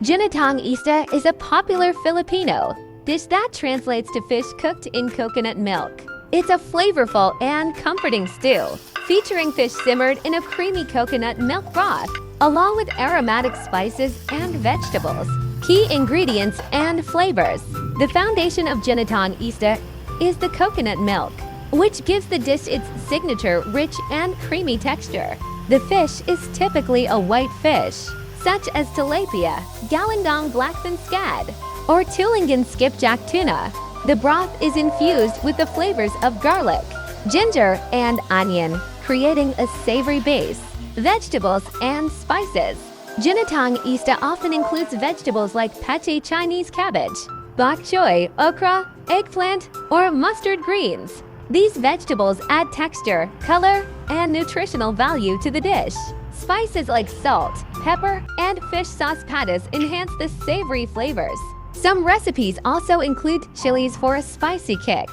Ginataang Isda is a popular Filipino dish that translates to fish cooked in coconut milk. It's a flavorful and comforting stew, featuring fish simmered in a creamy coconut milk broth, along with aromatic spices and vegetables. Key ingredients and flavors. The foundation of Ginataang Isda is the coconut milk, which gives the dish its signature rich and creamy texture. The fish is typically a white fish, such as tilapia, galandong blackfin scad, or Tulingan skipjack tuna. The broth is infused with the flavors of garlic, ginger, and onion, creating a savory base. Vegetables and spices. Ginataang Isda often includes vegetables like pate Chinese cabbage, bok choy, okra, eggplant, or mustard greens. These vegetables add texture, color, and nutritional value to the dish. Spices like salt, pepper, and fish sauce patas enhance the savory flavors. Some recipes also include chilies for a spicy kick.